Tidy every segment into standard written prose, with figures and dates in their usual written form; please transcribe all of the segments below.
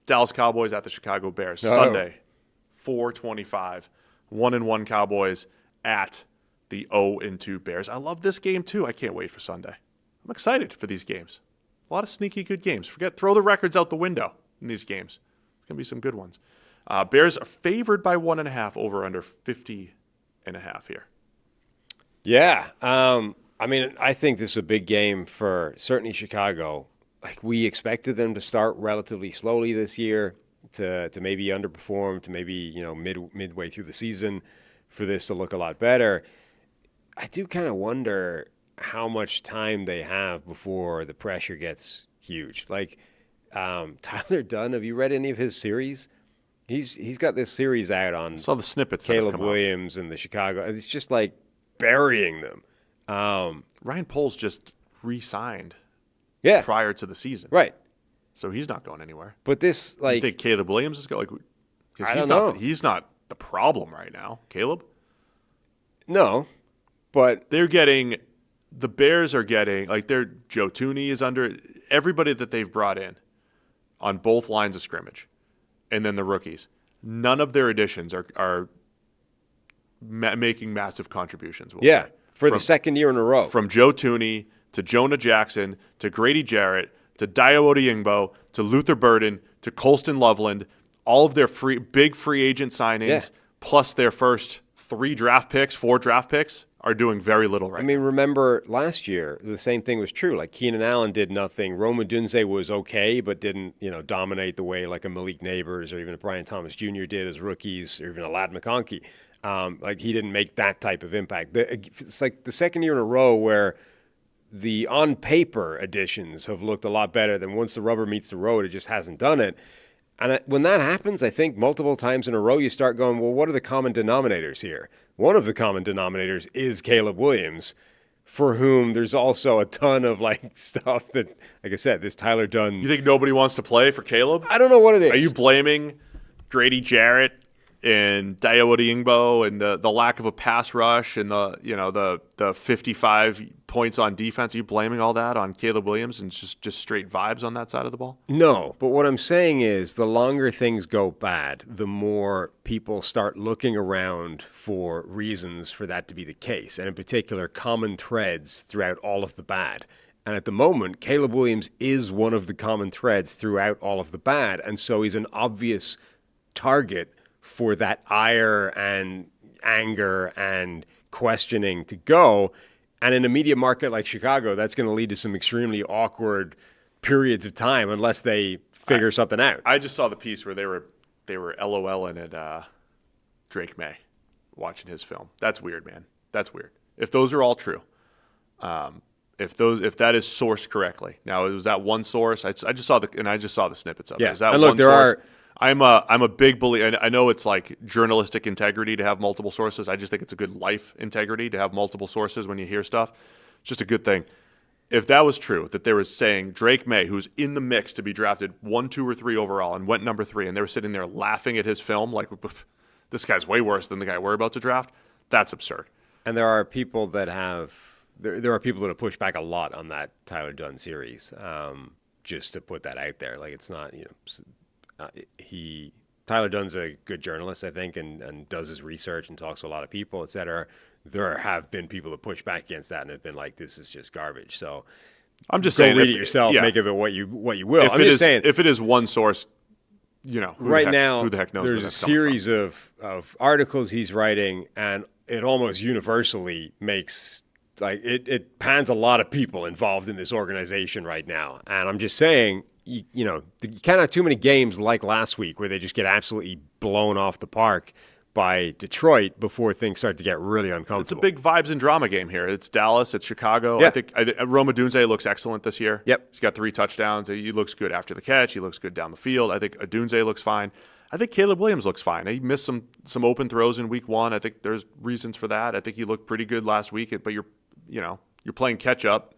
Dallas Cowboys at the Chicago Bears. Oh. Sunday, 4:25. 1-1 Cowboys at the 0-2 Bears. I love this game too. I can't wait for Sunday. I'm excited for these games. A lot of sneaky good games. Throw the records out the window in these games. It's going to be some good ones. Bears are favored by 1.5 over under 50.5 here. Yeah. I mean, I think this is a big game for certainly Chicago. Like, we expected them to start relatively slowly this year, to maybe underperform, to maybe, midway through the season for this to look a lot better. I do kind of wonder how much time they have before the pressure gets huge. Like, Tyler Dunn, have you read any of his series? He's got this series out on Saw the snippets. Caleb Williams and the Chicago. It's just like burying them. Ryan Poles just re-signed prior to the season. Right. So he's not going anywhere. But this, like, you think Caleb Williams is going? Because I don't know. He's not the problem right now. Caleb? No, but the Bears are getting, like, Joe Tooney is under, everybody that they've brought in on both lines of scrimmage, and then the rookies. None of their additions are making massive contributions. We'll say. For the second year in a row. From Joe Tooney to Jonah Jackson to Grady Jarrett to Dayo Odeyingbo to Luther Burden to Colston Loveland, all of their big free agent signings, plus their first 4 draft picks, are doing very little right now. I mean, remember last year, the same thing was true. Like, Keenan Allen did nothing. Rome Odunze was okay, but didn't, dominate the way like a Malik Neighbors or even a Brian Thomas Jr. did as rookies, or even a Ladd McConkey. Like, he didn't make that type of impact. It's like the second year in a row where the on-paper additions have looked a lot better than once the rubber meets the road, it just hasn't done it. And when that happens, I think multiple times in a row, you start going, well, what are the common denominators here? One of the common denominators is Caleb Williams, for whom there's also a ton of, like, stuff that, like I said, this Tyler Dunn. You think nobody wants to play for Caleb? I don't know what it is. Are you blaming Grady Jarrett and Dayo Odeyingbo and the lack of a pass rush and the 55 points on defense? Are you blaming all that on Caleb Williams and just straight vibes on that side of the ball? No, but what I'm saying is the longer things go bad, the more people start looking around for reasons for that to be the case, and in particular, common threads throughout all of the bad. And at the moment, Caleb Williams is one of the common threads throughout all of the bad, and so he's an obvious target for that ire and anger and questioning to go. And in a media market like Chicago, that's going to lead to some extremely awkward periods of time unless they figure something out. I just saw the piece where they were LOLing at Drake May watching his film. That's weird, man. That's weird. If those are all true, if that is sourced correctly. Now, it was that one source. I just saw the snippets of it. Is that and look, one there source? are. I'm a big believer. I know it's like journalistic integrity to have multiple sources. I just think it's a good life integrity to have multiple sources when you hear stuff. It's just a good thing. If that was true, that they were saying Drake May, who's in the mix to be drafted 1, 2, or 3 overall and went number 3, and they were sitting there laughing at his film like, this guy's way worse than the guy we're about to draft, that's absurd. And there are people that have pushed back a lot on that Tyler Dunn series, just to put that out there. Like, it's not, Tyler Dunn's a good journalist, I think, and does his research and talks to a lot of people, et cetera. There have been people that push back against that and have been like, this is just garbage. So I'm just saying, read it yourself, make of it what you will. I'm just saying, if it is one source, who the heck knows? There's a series of articles he's writing, and it almost universally makes, like, it pans a lot of people involved in this organization right now. And I'm just saying, you can't have too many games like last week where they just get absolutely blown off the park by Detroit before things start to get really uncomfortable. It's a big vibes and drama game here. It's Dallas, it's Chicago. Yeah. I think Rome Odunze looks excellent this year. Yep. He's got 3 touchdowns. He looks good after the catch. He looks good down the field. I think Odunze looks fine. I think Caleb Williams looks fine. He missed some open throws in week 1. I think there's reasons for that. I think he looked pretty good last week, but you're playing catch up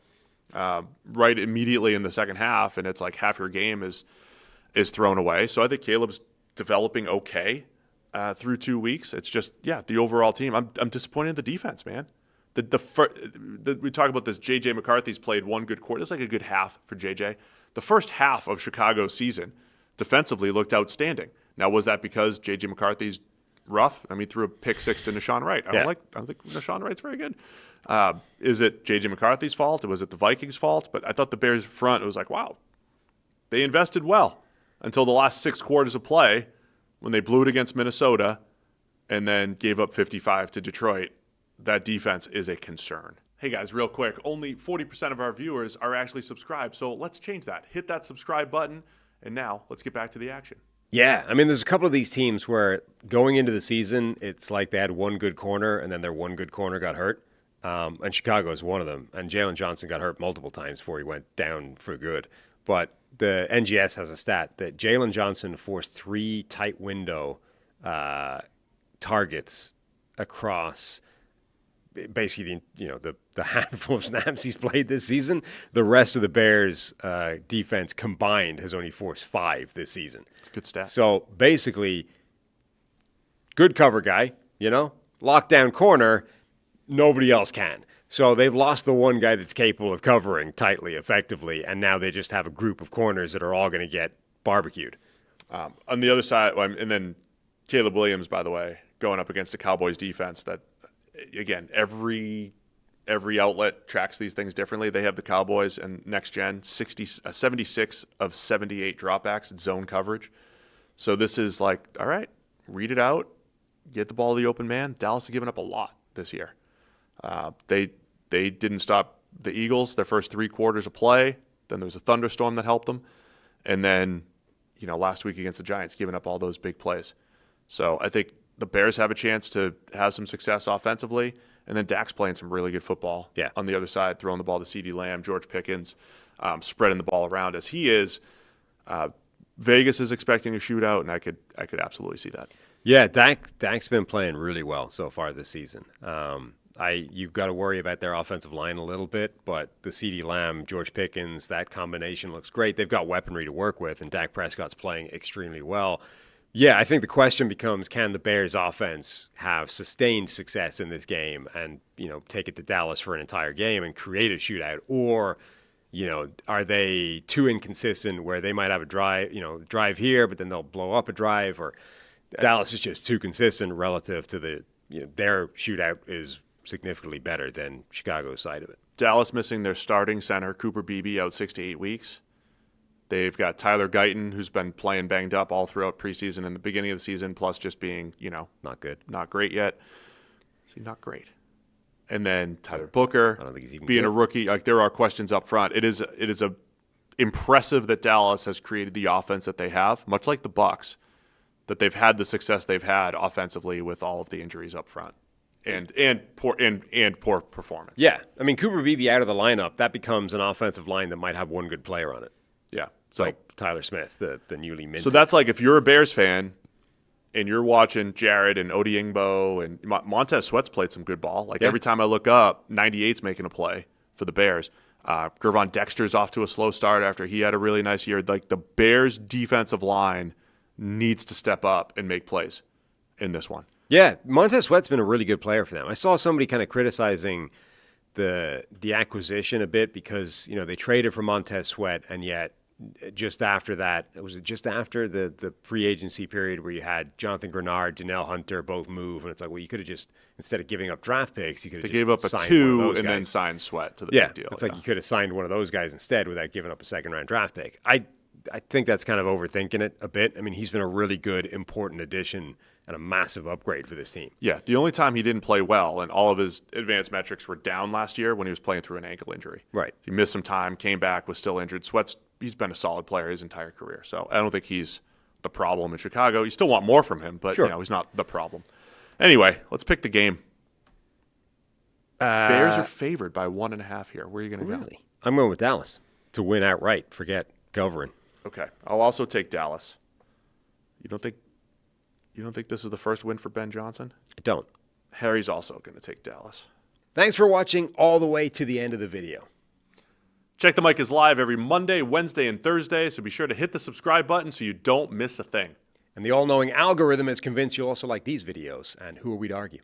right immediately in the second half, and it's like half your game is thrown away. So I think Caleb's developing okay through 2 weeks. It's just, the overall team. I'm disappointed in the defense, man. We talk about this. J.J. McCarthy's played one good quarter. It's like a good half for J.J. The first half of Chicago's season defensively looked outstanding. Now, was that because J.J. McCarthy's rough? I mean, threw a pick six to Nashawn Wright. I don't think Nashawn Wright's very good. Is it J.J. McCarthy's fault? Or was it the Vikings' fault? But I thought the Bears front, it was like, wow, they invested well until the last 6 quarters of play when they blew it against Minnesota and then gave up 55 to Detroit. That defense is a concern. Hey guys, real quick, only 40% of our viewers are actually subscribed, so let's change that. Hit that subscribe button, and now let's get back to the action. Yeah, I mean, there's a couple of these teams where going into the season, it's like they had one good corner, and then their one good corner got hurt. And Chicago is one of them. And Jalen Johnson got hurt multiple times before he went down for good. But the NGS has a stat that Jalen Johnson forced 3 tight window targets across basically the handful of snaps he's played this season. The rest of the Bears defense combined has only forced 5 this season. It's a good stat. So basically, good cover guy, lockdown corner, nobody else can. So they've lost the one guy that's capable of covering tightly, effectively, and now they just have a group of corners that are all going to get barbecued. On the other side, and then Caleb Williams, by the way, going up against a Cowboys defense that, again, every outlet tracks these things differently. They have the Cowboys and next gen 76 of 78 dropbacks in zone coverage. So this is like, all right, read it out, get the ball to the open man. Dallas has given up a lot this year. They didn't stop the Eagles their first 3 quarters of play. Then there was a thunderstorm that helped them, and then last week against the Giants, giving up all those big plays. So I think the Bears have a chance to have some success offensively, and then Dak's playing some really good football on the other side, throwing the ball to CeeDee Lamb, George Pickens, spreading the ball around as he is. Vegas is expecting a shootout, and I could absolutely see that. Yeah, Dak's been playing really well so far this season. You've got to worry about their offensive line a little bit, but the CeeDee Lamb, George Pickens, that combination looks great. They've got weaponry to work with, and Dak Prescott's playing extremely well. Yeah, I think the question becomes, can the Bears offense have sustained success in this game and, take it to Dallas for an entire game and create a shootout? Or, are they too inconsistent where they might have a drive here, but then they'll blow up a drive? Or Dallas is just too consistent relative to their shootout is significantly better than Chicago's side of it. Dallas missing their starting center, Cooper Beebe, out 6 to 8 weeks. They've got Tyler Guyton, who's been playing banged up all throughout preseason and the beginning of the season, plus just being, not good. Not great yet. See, not great. And then Tyler Booker, I don't think he's even being good. A rookie. Like, there are questions up front. It is impressive that Dallas has created the offense that they have, much like the Bucs, that they've had the success they've had offensively with all of the injuries up front. And poor performance. Yeah. I mean, Cooper Beebe out of the lineup, that becomes an offensive line that might have one good player on it. Yeah. So like Tyler Smith, the newly minted. So that's like if you're a Bears fan and you're watching Jared and Odiengbo and Montez Sweat's played some good ball. Like every time I look up, 98's making a play for the Bears. Gervon Dexter's off to a slow start after he had a really nice year. Like, the Bears defensive line needs to step up and make plays in this one. Yeah, Montez Sweat's been a really good player for them. I saw somebody kind of criticizing the acquisition a bit because, they traded for Montez Sweat, and yet just after that, was it just after the free agency period where you had Jonathan Grenard, Donnell Hunter both move, and it's like, well, you could have just, instead of giving up draft picks, you could have They gave up a 2 and then signed Sweat to the big deal. It's like you could have signed one of those guys instead without giving up a second-round draft pick. I think that's kind of overthinking it a bit. I mean, he's been a really good, important addition and a massive upgrade for this team. Yeah, the only time he didn't play well and all of his advanced metrics were down last year when he was playing through an ankle injury. Right. He missed some time, came back, was still injured. He's been a solid player his entire career. So I don't think he's the problem in Chicago. You still want more from him, but he's not the problem. Anyway, let's pick the game. Bears are favored by 1.5 here. Where are you going to go? Really? I'm going with Dallas to win outright. Forget covering. Okay. I'll also take Dallas. You don't think this is the first win for Ben Johnson? I don't. Harry's also going to take Dallas. Thanks for watching all the way to the end of the video. Check the Mic is live every Monday, Wednesday, and Thursday, so be sure to hit the subscribe button so you don't miss a thing. And the all-knowing algorithm is convinced you'll also like these videos, and who are we to argue?